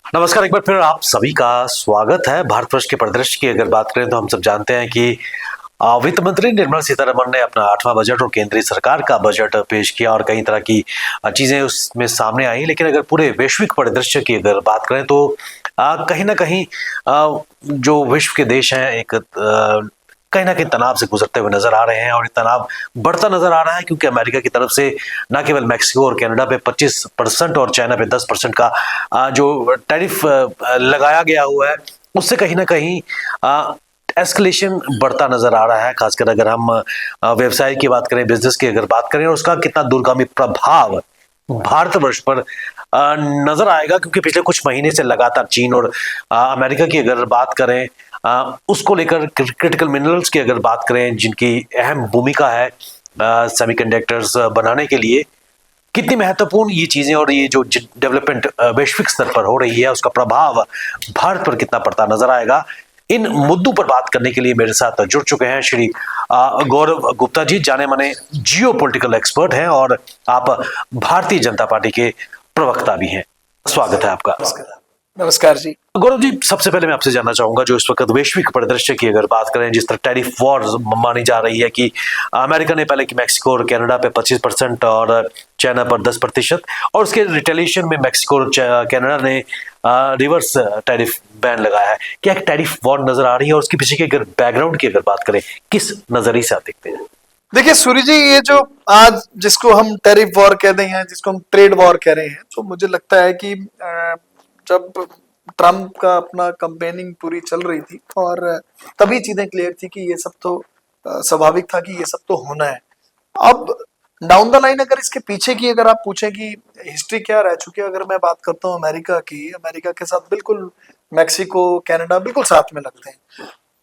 नमस्कार, एक बार फिर आप सभी का स्वागत है। भारतवर्ष के परिदृश्य की अगर बात करें तो हम सब जानते हैं कि वित्त मंत्री निर्मला सीतारमण ने अपना 8वां बजट और केंद्रीय सरकार का बजट पेश किया और कई तरह की चीजें उसमें सामने आई। लेकिन अगर पूरे वैश्विक परिदृश्य की अगर बात करें तो कहीं ना कहीं जो विश्व के देश हैं एक कहीं ना कहीं तनाव से गुजरते हुए नजर आ रहे हैं और ये तनाव बढ़ता नजर आ रहा है, क्योंकि अमेरिका की तरफ से न केवल मैक्सिको और कनाडा पे 25% और चाइना पे 10% का जो टैरिफ लगाया गया हुआ है, उससे कहीं ना कहीं एस्केलेशन बढ़ता नजर आ रहा है। खासकर अगर हम व्यवसाय की बात करें, बिजनेस की अगर बात करें और उसका कितना दूरगामी प्रभाव भारतवर्ष पर नजर आएगा, क्योंकि पिछले कुछ महीने से लगातार चीन और अमेरिका की अगर बात करें, उसको लेकर क्रिटिकल मिनरल्स की अगर बात करें जिनकी अहम भूमिका है सेमीकंडक्टर्स बनाने के लिए, कितनी महत्वपूर्ण ये चीजें और ये जो डेवलपमेंट वैश्विक स्तर पर हो रही है उसका प्रभाव भारत पर कितना पड़ता नजर आएगा, इन मुद्दों पर बात करने के लिए मेरे साथ जुड़ चुके हैं श्री गौरव गुप्ता जी, जाने माने जियो पॉलिटिकल एक्सपर्ट हैं और आप भारतीय जनता पार्टी के प्रवक्ता भी हैं। स्वागत है आपका। नमस्कार जी। गौरव जी, सबसे पहले मैं आपसे जानना चाहूंगा, जो इस वक्त वैश्विक परिदृश्य की अगर बात करें, जिस तरह टैरिफ वॉर मानी जा रही है कि अमेरिका ने पहले कि मैक्सिको और कनाडा पे 25% और चाइना पर 10%, और उसके रिटेलिएशन में मैक्सिको और कनाडा ने रिवर्स टैरिफ बैन लगाया है। क्या एक टैरिफ वॉर नजर आ रही है और उसके पीछे की अगर बैकग्राउंड की अगर बात करें, किस नजरिए से आप देखते हैं? देखिए सूर्य जी, ये जो आज जिसको हम टैरिफ वॉर कह रहे हैं, जिसको हम ट्रेड वॉर कह रहे हैं, तो मुझे लगता है कि जब ट्रम्प का अपना कंपेनिंग पूरी चल रही थी और तभी चीजें क्लियर थी कि ये सब तो स्वाभाविक था कि ये सब तो होना है। अब डाउन द लाइन अगर इसके पीछे की अगर आप पूछें कि हिस्ट्री क्या रह चुकी है, अगर मैं बात करता हूँ अमेरिका की, अमेरिका के साथ बिल्कुल मैक्सिको कनाडा बिल्कुल साथ में लगते हैं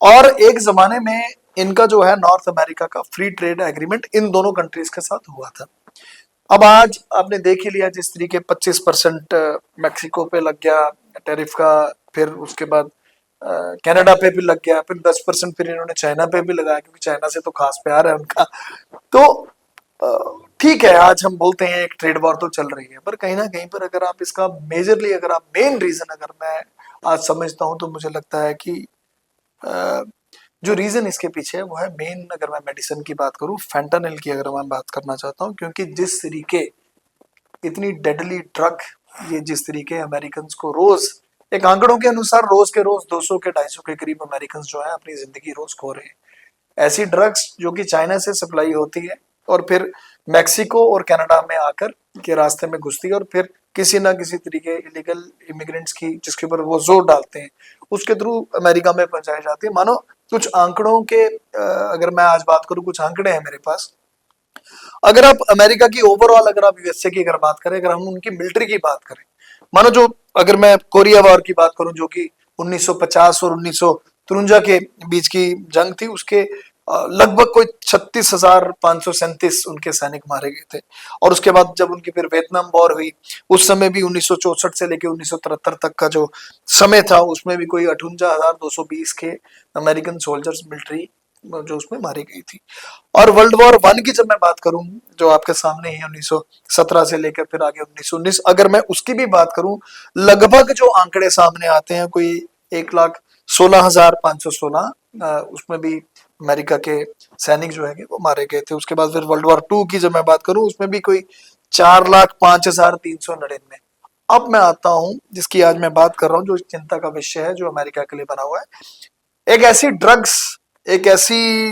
और एक जमाने में इनका जो है नॉर्थ अमेरिका का फ्री ट्रेड एग्रीमेंट इन दोनों कंट्रीज के साथ हुआ था। अब आज आपने देख ही लिया जिस तरीके 25% मैक्सिको पे लग गया टैरिफ का, फिर उसके बाद कनाडा पे भी लग गया, फिर 10% फिर इन्होंने चाइना पे भी लगाया, क्योंकि चाइना से तो खास प्यार है उनका। तो ठीक है, आज हम बोलते हैं एक ट्रेड वॉर तो चल रही है, पर कहीं ना कहीं पर अगर आप इसका मेजरली अगर आप मेन रीजन अगर मैं आज समझता हूं तो मुझे लगता है कि जो रीजन इसके पीछे है वो है मेन, अगर मैं मेडिसिन की बात करूं, फैंटानिल की अगर मैं बात करना चाहता हूं, क्योंकि जिस तरीके इतनी डेडली ड्रग ये जिस तरीके अमेरिकन को रोज एक आंकड़ों के अनुसार रोज के रोज 200 के 250 के करीब अमेरिकन जो है अपनी जिंदगी रोज खो रहे हैं। ऐसी ड्रग्स जो कि चाइना से सप्लाई होती है और फिर मैक्सिको और कनाडा में आकर के रास्ते में घुसती है और फिर किसी ना किसी तरीके इलीगल इमिग्रेंट्स की जिसके ऊपर वो जोर डालते हैं उसके थ्रू अमेरिका में पहुंचाई जाती है। मानो कुछ आंकड़ों के अगर मैं आज बात करूं, कुछ आंकड़े हैं मेरे पास। अगर आप अमेरिका की ओवरऑल अगर आप यूएसए की अगर बात करें, अगर हम उनकी मिलिट्री की बात करें, मानो जो अगर मैं कोरिया वॉर की बात करूं जो कि 1950 और 1953 के बीच की जंग थी, उसके लगभग कोई 36,537 उनके सैनिक मारे गए थे। और उसके बाद जब उनकी फिर वियतनाम वॉर हुई, उस समय भी 1964 से लेकर 1973 तक का जो समय था उसमें भी कोई 58,220 के अमेरिकन सोल्जर्स मिलिट्री जो उसमें मारी गई थी। और वर्ल्ड वॉर वन की जब मैं बात करूं जो आपके सामने ही 1917 से लेकर फिर आगे 1919, अगर मैं उसकी भी बात करूं, लगभग जो आंकड़े सामने आते हैं कोई 1,16,516 उसमें भी अमेरिका के सैनिक जो है वो मारे गए थे। उसके बाद फिर वर्ल्ड वॉर टू की जब मैं बात करूं उसमें भी कोई 4,05,399। अब मैं आता हूं जिसकी आज मैं बात कर रहा हूं, जो चिंता का विषय है जो अमेरिका के लिए बना हुआ है, एक ऐसी ड्रग्स, एक ऐसी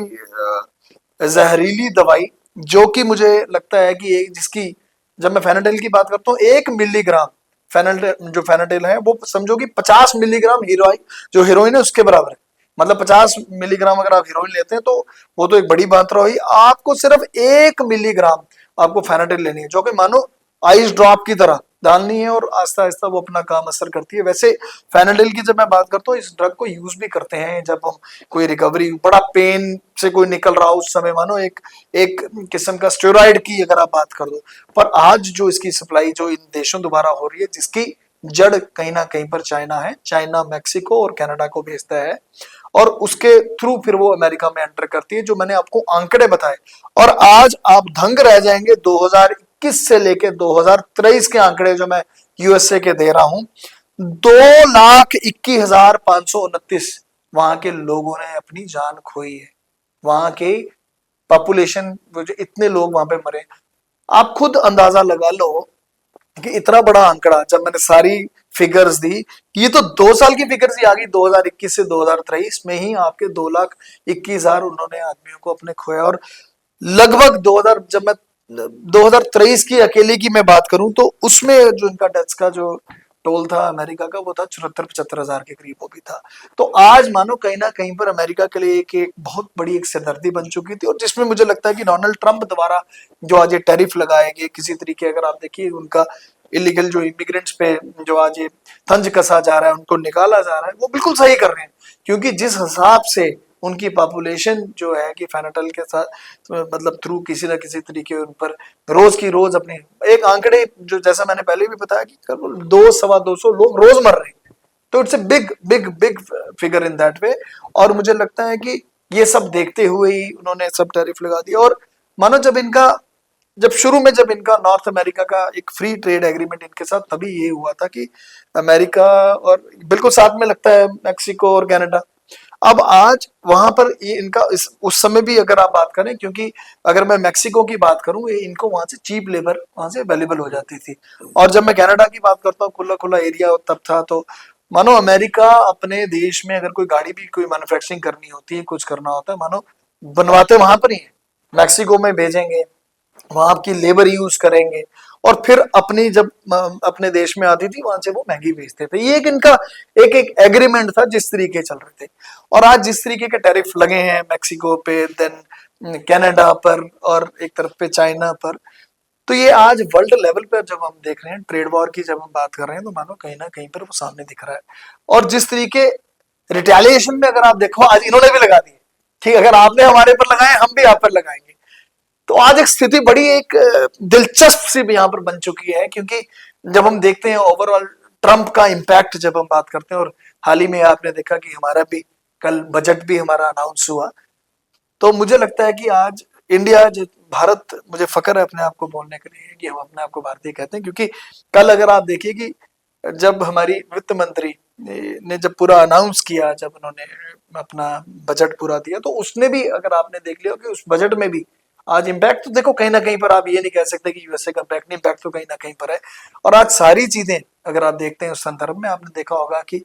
जहरीली दवाई जो कि मुझे लगता है कि एक जिसकी जब मैं फेनाडिल की बात करता हूँ 1 मिलीग्राम फेनाडिल जो फेनाडिल है वो समझो कि 50 मिलीग्राम हीरोइन जो हीरोइन है उसके बराबर है। मतलब 50 मिलीग्राम अगर आप हीरोइन लेते हैं तो वो तो एक बड़ी मात्रा हुई। आपको सिर्फ 1 मिलीग्राम आपको फेनाडिल लेनी है, जो कि मानो आइस ड्रॉप की तरह डालनी है और आस्ता आस्ता वो अपना काम असर करती है। वैसे फेनाडिल की जब मैं बात करता हूँ, इस ड्रग को यूज भी करते हैं जब हम कोई रिकवरी बड़ा पेन से कोई निकल रहा हो उस समय, मानो एक एक किस्म का स्टेरॉइड की अगर आप बात कर दो। पर आज जो इसकी सप्लाई जो इन देशों द्वारा हो रही है जिसकी जड़ कहीं ना कहीं पर चाइना है, चाइना मैक्सिको और कनाडा को भेजता है और उसके थ्रू फिर वो अमेरिका में एंटर करती है, जो मैंने आपको आंकड़े बताए। और आज आप दंग रह जाएंगे, 2021 से लेके 2023 के आंकड़े जो मैं यूएसए के दे रहा हूं, 2,21,529 वहां के लोगों ने अपनी जान खोई है। वहां के पॉपुलेशन जो इतने लोग वहां पे मरे, आप खुद अंदाजा लगा लो कि इतना बड़ा आंकड़ा। जब मैंने सारी फिगर्स दी, ये तो 2 साल की फिगर्स ही आ गई, 2021 से 2023 में ही आपके 2,21,000 उन्होंने आदमियों को अपने खोया। और लगभग 2000, जब मैं 2023 की अकेले की मैं बात करूं तो उसमें जो इनका डेथ्स का जो टोल था अमेरिका का, वो था 74-75 हजार के करीब, वो भी था। तो आज मानो कहीं ना कहीं पर अमेरिका के लिए एक बहुत बड़ी एक सिरदर्दी बन चुकी थी। और जिसमें मुझे लगता है कि डोनाल्ड ट्रंप द्वारा जो आज ये टैरिफ लगाए गए, किसी तरीके अगर आप देखिए उनका इलीगल जो इमिग्रेंट्स पे जो आज ये तंज कसा जा रहा है, उनको निकाला जा रहा है, वो बिल्कुल सही कर रहे हैं। क्योंकि जिस हिसाब से उनकी पॉपुलेशन जो है कि फेनाटल के साथ मतलब थ्रू किसी ना किसी तरीके उन पर रोज की रोज अपने एक आंकड़े, जो जैसा मैंने पहले भी बताया कि 200-225 लोग रोज मर रहे हैं। तो it's a big big big figure in that way. और मुझे लगता है कि ये सब देखते हुए ही उन्होंने सब टैरिफ लगा दिया। और मानो जब शुरू में जब इनका नॉर्थ अमेरिका का एक फ्री ट्रेड एग्रीमेंट इनके साथ तभी ये हुआ था कि अमेरिका और बिल्कुल साथ में लगता है मैक्सिको और कनाडा। अब आज वहां पर ये इनका उस समय भी अगर आप बात करें, क्योंकि अगर मैं मैक्सिको की बात करूं, ये इनको वहां से चीप लेबर वहां से अवेलेबल हो जाती थी। और जब मैं कनाडा की बात करता हूँ, खुला खुला एरिया तब था। तो मानो अमेरिका अपने देश में अगर कोई गाड़ी भी कोई मैन्युफैक्चरिंग करनी होती है, कुछ करना होता है, मानो बनवाते वहां पर ही है, मैक्सिको में भेजेंगे, वहां की लेबर यूज करेंगे और फिर अपनी जब अपने देश में आती थी वहां से वो महंगी बेचते थे। ये एक इनका एक एक एग्रीमेंट था जिस तरीके चल रहे थे। और आज जिस तरीके के टैरिफ लगे हैं मैक्सिको पे, देन कनाडा पर और एक तरफ पे चाइना पर, तो ये आज वर्ल्ड लेवल पर जब हम देख रहे हैं ट्रेड वॉर की जब हम बात कर रहे हैं, तो मानो कहीं ना कहीं पर वो सामने दिख रहा है। और जिस तरीके रिटेलिएशन में अगर आप देखो, आज इन्होंने भी लगा दिए, ठीक, अगर आपने हमारे पर लगाए हम भी आप पर लगाएंगे। तो आज एक स्थिति बड़ी एक दिलचस्प सी यहाँ पर बन चुकी है। क्योंकि जब हम देखते हैं ओवरऑल ट्रंप का इम्पैक्ट, जब हम बात करते हैं, और हाल ही में आपने देखा कि हमारा भी कल बजट भी हमारा अनाउंस हुआ, तो मुझे लगता है कि आज इंडिया भारत, मुझे फख्र है अपने आप को बोलने के लिए कि हम अपने आप को भारतीय कहते हैं। क्योंकि कल अगर आप देखिए कि जब हमारी वित्त मंत्री ने जब पूरा अनाउंस किया, जब उन्होंने अपना बजट पूरा दिया, तो उसने भी अगर आपने देख लिया कि उस बजट में भी आज इम्पैक्ट तो देखो कहीं ना कहीं पर आप ये नहीं कह सकते कि यूएसए का इम्पैक्ट नहीं, इम्पैक्ट तो कहीं ना कहीं पर है। और आज सारी चीजें अगर आप देखते हैं उस संदर्भ में, आपने देखा होगा कि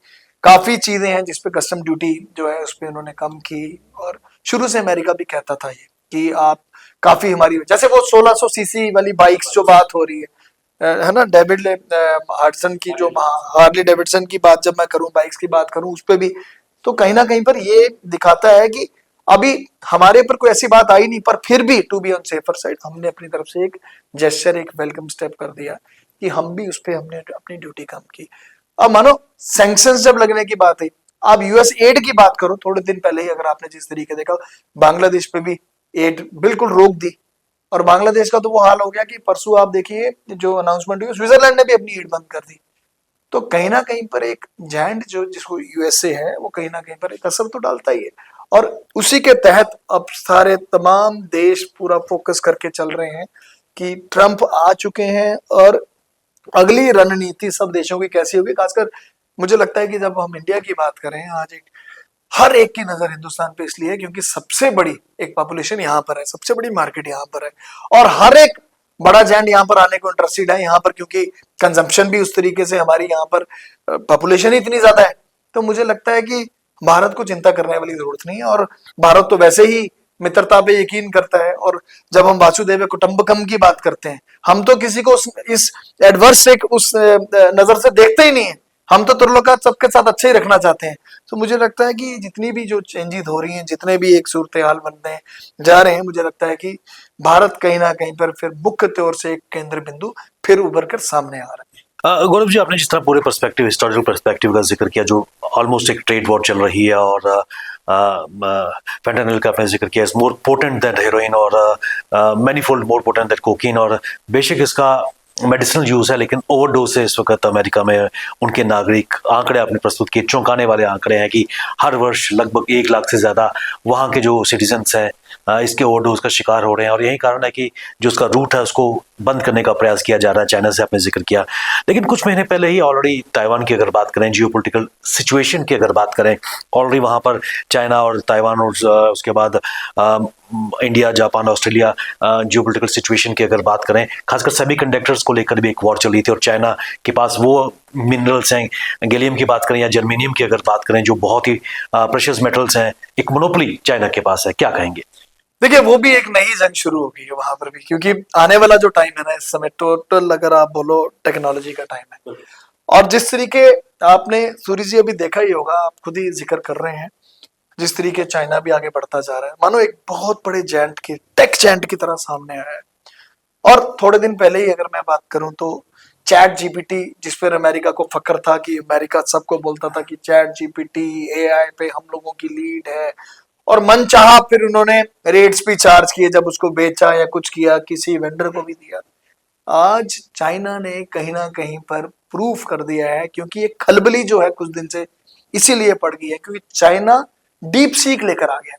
काफी चीजें हैं जिसपे कस्टम ड्यूटी जो है उस पर उन्होंने कम की। और शुरू से अमेरिका भी कहता था ये कि आप काफी हमारी, जैसे वो 1600 सीसी वाली बाइक्स जो बात हो रही है ना, डेविड हार्टसन की जो हार्ली डेविडसन की बात जब मैं करूं, बाइक्स की बात करूं, उस पर भी तो कहीं ना कहीं पर ये दिखाता है कि अभी हमारे पर कोई ऐसी बात आई नहीं, पर फिर भी to be on safer side हमने अपनी तरफ से एक जेस्चर, एक वेलकम स्टेप कर दिया कि हम भी उस पर हमने अपनी ड्यूटी कम की। अब मानो सैंक्शंस जब लगने की बात है, आप यूएस एड की बात करो, थोड़े दिन पहले ही अगर आपने जिस तरीके देखा, बांग्लादेश पे भी एड बिल्कुल रोक दी। और बांग्लादेश का तो वो हाल हो गया कि परसों आप देखिए जो अनाउंसमेंट हुई, स्विट्जरलैंड ने भी अपनी एड बंद कर दी। तो कहीं ना कहीं पर एक जायंट जो जिसको यूएसए है, वो कहीं ना कहीं पर एक असर तो डालता ही है। और उसी के तहत अब सारे तमाम देश पूरा फोकस करके चल रहे हैं कि ट्रंप आ चुके हैं और अगली रणनीति सब देशों की कैसी होगी। खासकर मुझे लगता है कि जब हम इंडिया की बात करें, आज एक हर एक की नजर हिंदुस्तान पे इसलिए है क्योंकि सबसे बड़ी एक पॉपुलेशन यहाँ पर है, सबसे बड़ी मार्केट यहाँ पर है, और हर एक बड़ा जायंट यहाँ पर आने को इंटरेस्टेड है यहाँ पर, क्योंकि कंजम्पशन भी उस तरीके से हमारी यहाँ पर पॉपुलेशन ही इतनी ज्यादा है। तो मुझे लगता है कि भारत को चिंता करने वाली जरूरत नहीं है। और भारत तो वैसे ही मित्रता पे यकीन करता है। और जब हम वासुदेव कुटुंबकम की बात करते हैं, हम तो किसी को इस एडवर्स एक उस नजर से देखते ही नहीं है। हम तो तुर्लोका सबके साथ अच्छे ही रखना चाहते हैं। तो मुझे लगता है कि जितनी भी जो चेंजेस हो रही हैं, जितने भी एक सूरत हाल बनते जा रहे हैं, मुझे लगता है कि भारत कहीं ना कहीं पर फिर मुख्य तौर से एक केंद्र बिंदु फिर उभर कर सामने आ रहा है। गौरव जी, आपने जिस तरह पूरे पर्सपेक्टिव, हिस्टोरिकल पर्सपेक्टिव का जिक्र किया, जो ऑलमोस्ट एक ट्रेड वॉर चल रही है, और फेंटानिल का आपने जिक्र किया, is more potent than heroin और manifold more potent than cocaine, और बेशक इसका मेडिसिनल यूज है, लेकिन ओवरडोज से इस वक्त अमेरिका में उनके नागरिक, आंकड़े आपने प्रस्तुत किए, चौंकाने वाले आंकड़े हैं कि हर वर्ष लगभग 1 लाख से ज्यादा वहाँ के जो सिटीजन्स हैं इसके ओवरडोज का शिकार हो रहे हैं, और यही कारण है कि जो उसका रूट है उसको बंद करने का प्रयास किया जा रहा है। चाइना से आपने जिक्र किया, लेकिन कुछ महीने पहले ही ऑलरेडी ताइवान की अगर बात करें, जियोपॉलिटिकल सिचुएशन की अगर बात करें, ऑलरेडी वहाँ पर चाइना और ताइवान और उसके बाद India, Japan, Australia geopolitical situation की अगर बात करें, खासकर सेमीकंडक्टर्स को लेकर भी एक वॉर चल रही थी, और चाइना के पास वो मिनरल्स हैं, गैलियम की बात करें या जर्मेनियम की अगर बात करें, जो बहुत ही प्रेशियस मेटल्स हैं, एक मोनोपोली चाइना के पास है। क्या कहेंगे? देखिए, वो भी एक नई जंग शुरू हो गई है वहां पर भी, क्योंकि आने वाला जो टाइम है ना, इस समय टोटल अगर आप बोलो टेक्नोलॉजी का टाइम है। और जिस तरीके आपने सूर्य जी अभी देखा ही होगा, आप खुद ही जिक्र कर रहे हैं, जिस तरीके चाइना भी आगे बढ़ता जा रहा है, मानो एक बहुत बड़े जेंट की, टेक जेंट की तरह सामने आया है। और थोड़े दिन पहले ही अगर मैं बात करूं तो चैट जीपीटी, जिस पर अमेरिका को फक्र था कि अमेरिका सबको बोलता था कि चैट जीपीटी एआई पे हम लोगों की लीड है, और मन चाहा फिर उन्होंने रेट्स भी चार्ज किए जब उसको बेचा या कुछ किया, किसी वेंडर को भी दिया। आज चाइना ने कहीं ना कहीं पर प्रूफ कर दिया है, क्योंकि ये खलबली जो है कुछ दिन से इसीलिए पड़ गई है क्योंकि चाइना डीप सीक लेकर आ गया।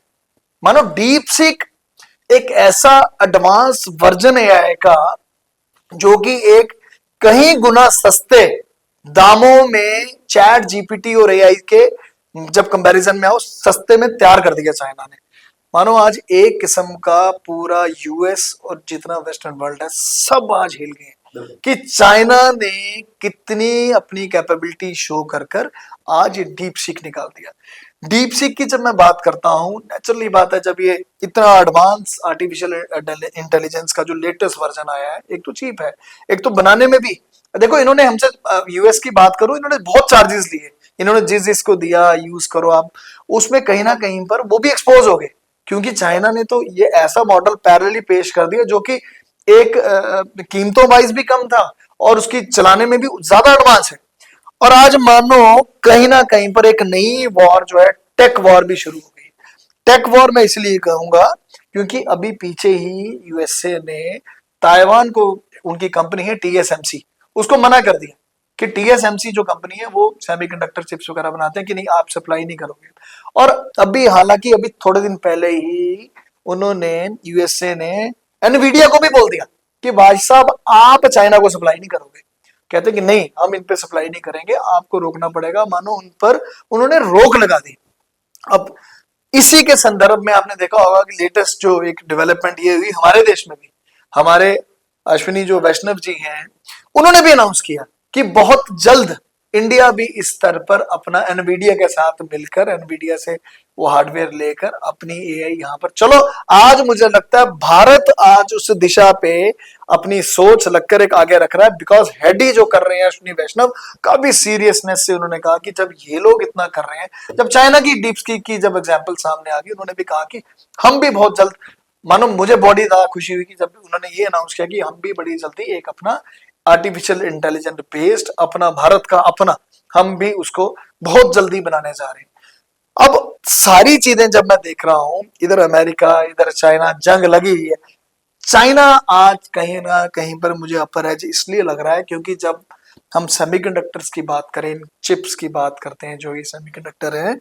मानो डीप सीक एक ऐसा एडवांस वर्जन एआई का जो कि एक कहीं गुना सस्ते दामों में चैट जीपीटी और एआई के जब कंपैरिजन में आओ, सस्ते में तैयार कर दिया चाइना ने। मानो आज एक किस्म का पूरा यूएस और जितना वेस्टर्न वर्ल्ड है सब आज हिल गए कि चाइना ने कितनी अपनी कैपेबिलिटी शो कर कर आज ये डीप सीक निकाल दिया। डीप सीक की जब मैं बात करता हूं, नेचुरली बात है, जब ये इतना एडवांस आर्टिफिशियल इंटेलिजेंस का जो लेटेस्ट वर्जन आया है, एक तो चीप है, एक तो बनाने में भी देखो, इन्होंने हमसे यूएस की बात करूं, इन्होंने बहुत चार्जेस लिए, इन्होंने जिस जिसको दिया यूज करो आप, उसमें कहीं ना कहीं पर वो भी एक्सपोज हो गए, क्योंकि चाइना ने तो ये ऐसा मॉडल पैरेलली पेश कर दिया जो कि एक कीमतों वाइज भी कम था और उसकी चलाने में भी ज्यादा एडवांस है। और आज मानो कहीं ना कहीं पर एक नई वॉर जो है, टेक वॉर भी शुरू हो गई। टेक वॉर मैं इसलिए कहूंगा क्योंकि अभी पीछे ही यूएसए ने ताइवान को, उनकी कंपनी है टीएसएमसी, उसको मना कर दिया कि टीएसएमसी जो कंपनी है वो सेमीकंडक्टर चिप्स वगैरह बनाते हैं कि नहीं, आप सप्लाई नहीं करोगे। और अभी हालांकि अभी थोड़े दिन पहले ही उन्होंने, यूएसए ने एनवीडिया को भी बोल दिया कि भाई साहब आप चाइना को सप्लाई नहीं करोगे, कहते कि नहीं हम इन पे सप्लाई नहीं करेंगे, आपको रोकना पड़ेगा। मानो उन पर उन्होंने रोक लगा दी। अब इसी के संदर्भ में आपने देखा होगा कि लेटेस्ट जो एक डेवलपमेंट ये हुई हमारे देश में भी, हमारे अश्विनी जो वैष्णव जी हैं, उन्होंने भी अनाउंस किया कि बहुत जल्द इंडिया भी इस स्तर पर अपना एनवीडिया के साथ मिलकर, एनवीडिया से वो हार्डवेयर लेकर अपनी एआई यहाँ पर, चलो आज मुझे लगता है भारत आज उस दिशा पे अपनी सोच लगकर एक आगे रख रहा है, बिकॉज हेडी जो कर रहे हैं अश्विनी वैष्णव, काफी सीरियसनेस से उन्होंने कहा कि जब ये लोग इतना कर रहे हैं, जब चाइना की डीप स्कीक की जब एग्जाम्पल सामने आ गई, उन्होंने भी कहा कि हम भी बहुत जल्द, मानो मुझे बड़ी ज्यादा खुशी हुई कि जब उन्होंने ये अनाउंस किया कि हम भी बड़ी जल्दी एक अपना आर्टिफिशियल इंटेलिजेंट बेस्ड अपना भारत का अपना, हम भी उसको बहुत जल्दी बनाने जा रहे हैं। अब सारी चीजें जब मैं देख रहा हूं, इधर अमेरिका इधर चाइना, जंग लगी हुई है। चाइना आज कहीं ना कहीं पर मुझे अपर एज इसलिए लग रहा है क्योंकि जब हम सेमीकंडक्टर्स की बात करें, चिप्स की बात करते हैं, जो ये सेमीकंडक्टर है,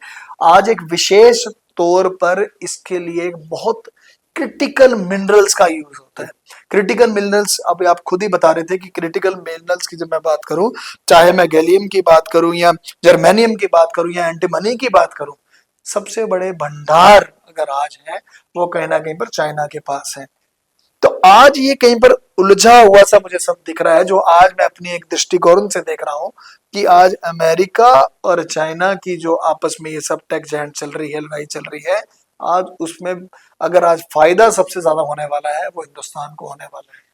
आज एक विशेष तौर पर इसके लिए एक बहुत क्रिटिकल मिनरल्स का यूज होता है। क्रिटिकल मिनरल्स, अभी आप खुद ही बता रहे थे कि क्रिटिकल मिनरल्स की जब मैं बात करूं, चाहे मैं गैलियम की बात करूं या जर्मेनियम की बात करूं या एंटीमनी की बात करूं, सबसे बड़े भंडार अगर आज है वो कहीं ना कहीं पर चाइना के पास है। तो आज ये कहीं पर उलझा हुआ सा मुझे सब दिख रहा है, जो आज मैं अपनी एक दृष्टिकोण से देख रहा हूं कि आज अमेरिका और चाइना की जो आपस में ये सब टेक जायंट चल रही है, लड़ाई चल रही है, आज उसमें अगर आज फायदा सबसे ज्यादा होने वाला है वो हिंदुस्तान को होने वाला है।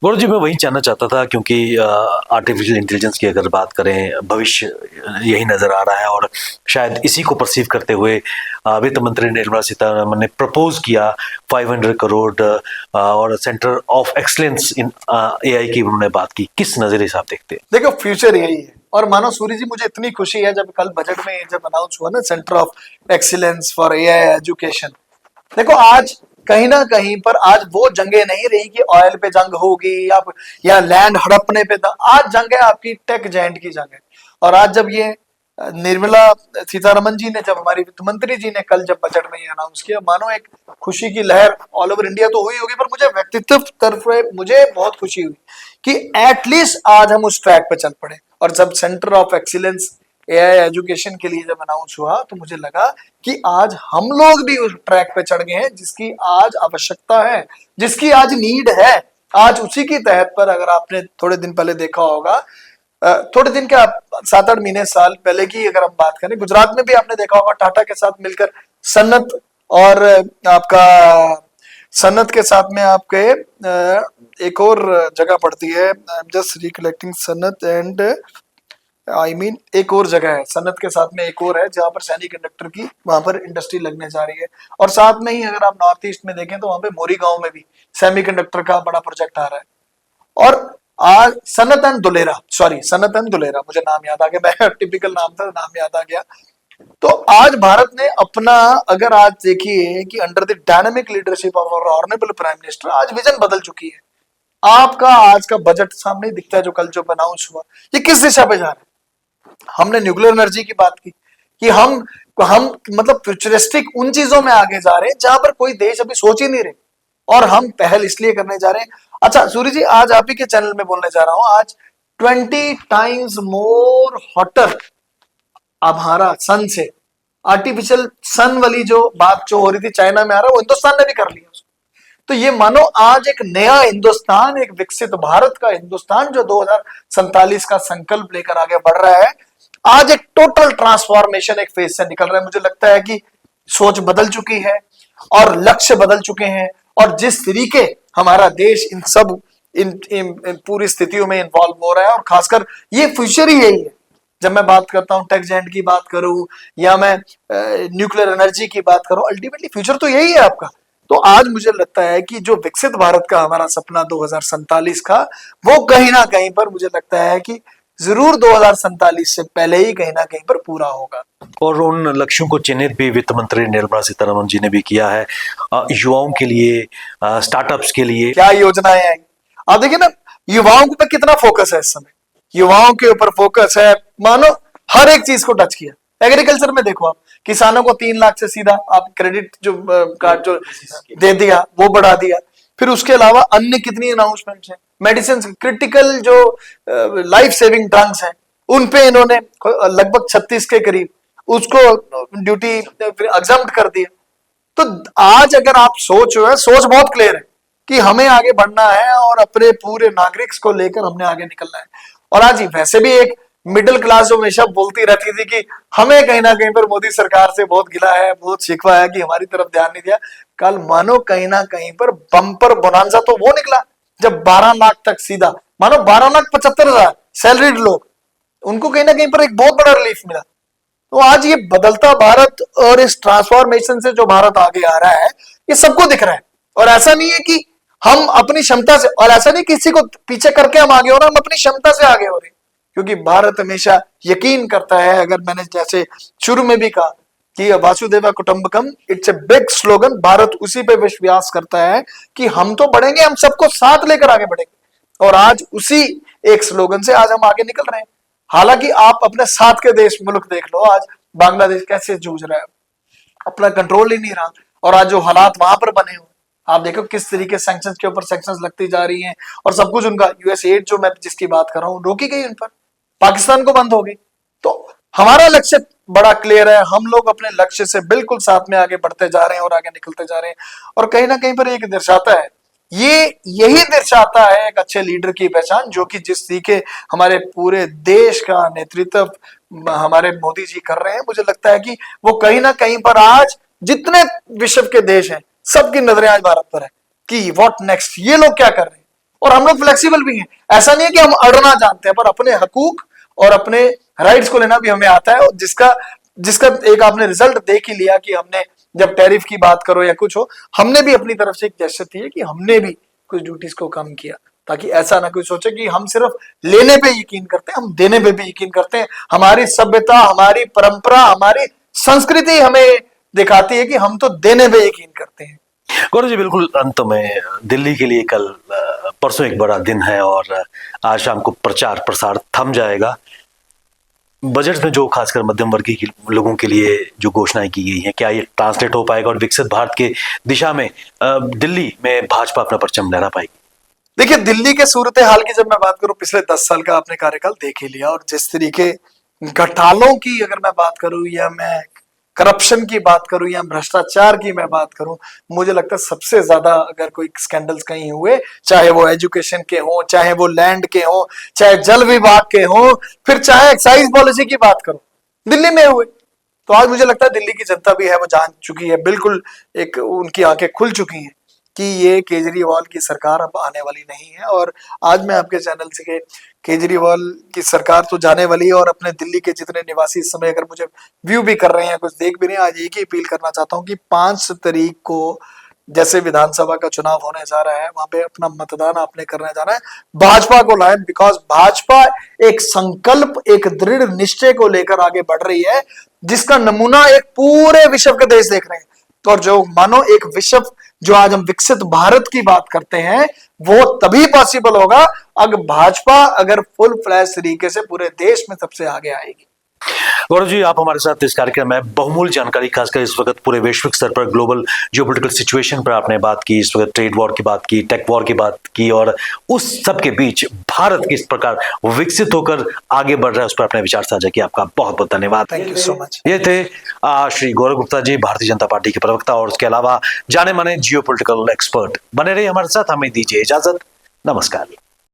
गौरव जी, मैं वही जानना चाहता था, क्योंकि आर्टिफिशियल इंटेलिजेंस की अगर बात करें, भविष्य यही नज़र आ रहा है, और शायद इसी को परसीव करते हुए वित्त मंत्री निर्मला सीतारमण ने प्रपोज किया 500 करोड़ और centre of excellence in AI की उन्होंने बात की। किस नज़रिए से आप देखते हैं? देखो, फ्यूचर यही है। और मानो सूर्य जी, मुझे इतनी खुशी है जब कल बजट में जब अनाउंस हुआ ना, centre of excellence for AI education. देखो, आज कहीं ना कहीं पर आज वो जंगे नहीं रही कि ऑयल पे जंग होगी या लैंड हड़पने पे, आज जंग है आपकी टेक जायंट की जंग है। और आज जब ये निर्मला सीतारमन जी ने, जब हमारी वित्त मंत्री जी ने कल जब बजट में ये अनाउंस किया, मानो एक खुशी की लहर ऑल ओवर इंडिया तो हुई होगी, पर मुझे व्यक्तित्व तरफ से मुझे बहुत खुशी हुई कि एटलीस्ट आज हम उस ट्रैक पे चल पड़े। और जब centre of excellence AI education के लिए जब अनाउंस हुआ तो मुझे लगा कि आज हम लोग भी उस ट्रैक पे चढ़ गए हैं जिसकी आज आवश्यकता है, जिसकी आज नीड है। आज उसी की तहत पर, अगर आपने थोड़े दिन पहले देखा होगा, थोड़े दिन क्या 7-8 महीने साल पहले की अगर हम बात करें, गुजरात में भी आपने देखा होगा टाटा के साथ मिलकर सन्नत, और आपका सन्नत के साथ में आपके एक और जगह पड़ती है, I am just recollecting, Sannat and I mean एक और जगह है, सन्नत के साथ में एक और है जहां पर सैनी कंडक्टर की वहां पर इंडस्ट्री लगने जा रही है। और साथ में ही अगर आप नॉर्थ ईस्ट में देखें तो वहां पे मोरी गांव में भी सेमी कंडक्टर का बड़ा प्रोजेक्ट आ रहा है। और आज Sannat and Dulera, sorry Sannat and Dulera, मुझे नाम याद आ गया, मैं टिपिकल नाम था, नाम याद आ गया। तो आज भारत ने अपना, अगर आज देखिए कि under the dynamic leadership of our honourable prime minister, आज विजन बदल चुकी है। आपका आज का बजट सामने दिखता है जो कल जो अनाउंस हुआ, ये किस दिशा पे जा रहा है। हमने न्यूक्लियर एनर्जी की बात की कि हम मतलब फ्यूचरिस्टिक उन चीजों में आगे जा रहे हैं जहां पर कोई देश अभी सोच ही नहीं रहे, और हम पहल इसलिए करने जा रहे हैं। अच्छा सूर्य जी, आज आप ही के चैनल में बोलने जा रहा हूं, आज 20 टाइम्स मोर हॉटर हमारा सन से, आर्टिफिशियल सन वाली जो बात जो हो रही थी चाइना में आ रहा, वो हिंदुस्तान ने भी कर लिया उसको। तो ये मानो आज एक नया हिंदुस्तान, एक विकसित भारत का हिंदुस्तान जो 2047 का संकल्प लेकर आगे बढ़ रहा है, आज एक टोटल ट्रांसफॉर्मेशन एक फेज से निकल रहा है। मुझे लगता है कि सोच बदल चुकी है और लक्ष्य बदल चुके हैं, और जिस तरीके हमारा देश इन सब इन पूरी स्थितियों में इन्वॉल्व हो रहा है, और खासकर ये फ्यूचर ही यही है। जब मैं बात करता हूं टेक जेंट की बात करूं या मैं न्यूक्लियर एनर्जी की बात करूं, अल्टीमेटली फ्यूचर तो यही है आपका। तो आज मुझे लगता है कि जो विकसित भारत का हमारा सपना 2047 का, वो कहीं ना कहीं पर मुझे लगता है कि जरूर 2047 से पहले ही कहीं ना कहीं पर पूरा होगा। और उन लक्ष्यों को चिन्हित भी वित्त मंत्री निर्मला सीतारमण जी ने भी किया है, युवाओं के लिए, स्टार्टअप्स के लिए। क्या योजनाएं आई, आप देखिए ना, युवाओं पे कितना फोकस है इस समय, युवाओं के ऊपर फोकस है, मानो हर एक चीज को टच किया। एग्रीकल्चर में देखो आप, किसानों को 3 लाख से सीधा आप क्रेडिट जो कार्ड जो दे दिया वो बढ़ा दिया। फिर उसके अलावा अन्य कितनी अनाउंसमेंट्स हैं, मेडिसिन क्रिटिकल जो लाइफ सेविंग ड्रग्स हैं उन पे इन्होंने लगभग 36 के करीब उसको ड्यूटी एग्जम्प्ट कर दिया। तो आज अगर आप सोच बहुत क्लियर है कि हमें आगे बढ़ना है और अपने पूरे नागरिक को लेकर हमने आगे निकलना है। और आज वैसे भी एक मिडिल क्लास जो हमेशा बोलती रहती थी कि हमें कहीं ना कहीं पर मोदी सरकार से बहुत गिला है, बहुत शिकवा है कि हमारी तरफ ध्यान नहीं दिया, कल मानो कहीं ना कहीं पर बम्पर बोनांजा तो वो निकला जब 12 लाख तक सीधा, मानो 12,75,000 सैलरीड लोग, उनको कहीं ना कहीं पर एक बहुत बड़ा रिलीफ मिला। तो आज ये बदलता भारत और इस ट्रांसफॉर्मेशन से जो भारत आगे आ रहा है, ये सबको दिख रहा है। और ऐसा नहीं है कि हम अपनी क्षमता से, और ऐसा नहीं किसी को पीछे करके हम आगे हो रहे हैं, हम अपनी क्षमता से आगे हो रहे हैं। क्योंकि भारत हमेशा यकीन करता है, अगर मैंने जैसे शुरू में भी कहा कि वासुदेव कुटुंबकम, it's a big slogan, Bharat उसी पे विश्वास करता है कि हम तो बढ़ेंगे, हम सबको साथ लेकर आगे बढ़ेंगे। और आज उसी एक स्लोगन से आज हम आगे निकल रहे हैं। हालांकि आप अपने साथ के देश मुल्क देख लो, आज बांग्लादेश कैसे जूझ रहा है, अपना कंट्रोल ही नहीं रहा। और आज जो हालात वहां पर बने हुए, आप देखो किस तरीके सैंक्शंस के ऊपर सैंक्शंस लगती जा रही हैं, और सब कुछ उनका यूएस एड जो मैं जिसकी बात कर रहा हूं रोकी गई, उन पर पाकिस्तान को बंद हो गई। तो हमारा लक्ष्य बड़ा क्लियर है, हम लोग अपने लक्ष्य से बिल्कुल साथ में आगे बढ़ते जा रहे हैं और आगे निकलते जा रहे हैं। और कहीं ना कहीं पर एक दर्शाता है, यही दर्शाता है एक अच्छे लीडर की पहचान, जो कि जिस तरीके हमारे पूरे देश का नेतृत्व हमारे मोदी जी कर रहे हैं, मुझे लगता है कि वो कहीं ना कहीं पर आज जितने विश्व के देश हैं सबकी नजरें आज भारत पर है कि व्हाट नेक्स्ट, ये लोग क्या कर रहे हैं। और हम लोग फ्लेक्सिबल भी हैं, ऐसा नहीं है कि हम अड़ना जानते हैं, पर अपने हकूक और अपने राइट्स को लेना भी हमें आता है। और जिसका एक आपने रिजल्ट देख ही लिया कि हमने जब टैरिफ की बात करो या कुछ हो, हमने भी अपनी तरफ से एक जेस्चर थी कि हमने भी कुछ ड्यूटीज को कम किया, ताकि ऐसा ना कोई सोचे कि हम सिर्फ लेने पे यकीन करते हैं, हम देने पे भी यकीन करते हैं। हमारी सभ्यता, हमारी परंपरा, हमारी संस्कृति हमें दिखाती है कि हम तो देने पे यकीन करते हैं। गौरव जी, बिल्कुल अंत में दिल्ली के लिए कल परसों एक बड़ा दिन है और आज शाम को प्रचार प्रसार थम जाएगा। बजट में जो खासकर मध्यम वर्गीय लोगों के लिए जो घोषणाएं की गई हैं, क्या ये ट्रांसलेट हो पाएगा और विकसित भारत के दिशा में दिल्ली में भाजपा अपना परचम लहरा पाएगी? देखिए, दिल्ली के सूरत हाल की जब मैं बात करूं, पिछले 10 साल का आपने कार्यकाल देख ही लिया, और जिस तरीके घोटालों की अगर मैं बात करूं, या मैं करप्शन की बात करूं, या भ्रष्टाचार की मैं बात करूं, मुझे लगता है सबसे ज्यादा अगर कोई स्कैंडल्स कहीं हुए, चाहे वो एजुकेशन के हों, चाहे वो लैंड के हों, चाहे जल विभाग के हों, फिर चाहे एक्साइज पॉलिसी की बात करूं, दिल्ली में हुए। तो आज मुझे लगता है दिल्ली की जनता भी है वो जान चुकी है, बिल्कुल एक उनकी आंखें खुल चुकी हैं कि ये केजरीवाल की सरकार अब आने वाली नहीं है। और आज मैं आपके चैनल से के केजरीवाल की सरकार तो जाने वाली है, और अपने दिल्ली के जितने निवासी इस समय अगर मुझे व्यू भी कर रहे हैं, कुछ देख भी रहे हैं, आज एक ही अपील करना चाहता हूं कि 5 तारीख को जैसे विधानसभा का चुनाव होने जा रहा है, वहां पे अपना मतदान आपने करने जाना है, भाजपा को लाएं। बिकॉज भाजपा एक संकल्प, एक दृढ़ निश्चय को लेकर आगे बढ़ रही है, जिसका नमूना एक पूरे विश्व के देश देख रहे हैं। तो और जो मानो एक विश्व, जो आज हम विकसित भारत की बात करते हैं, वो तभी पॉसिबल होगा अगर भाजपा अगर फुल फ्लैश तरीके से पूरे देश में सबसे आगे आएगी। गौरव जी, आप हमारे साथ इस कार्यक्रम में बहुमूल्य जानकारी, खासकर इस वक्त पूरे वैश्विक स्तर पर ग्लोबल जियोपॉलिटिकल सिचुएशन पर आपने बात की, इस वक्त ट्रेड वॉर की बात की, टेक वॉर की बात की, और उस सब के बीच भारत किस प्रकार विकसित होकर आगे बढ़ रहा है उस पर अपने विचार साझा किया। आपका बहुत बहुत धन्यवाद। Thank you so much. ये थे श्री गौरव गुप्ता जी, भारतीय जनता पार्टी के प्रवक्ता और उसके अलावा जाने माने जियोपॉलिटिकल एक्सपर्ट। बने रहिए हमारे साथ, हमें दीजिए इजाजत। नमस्कार।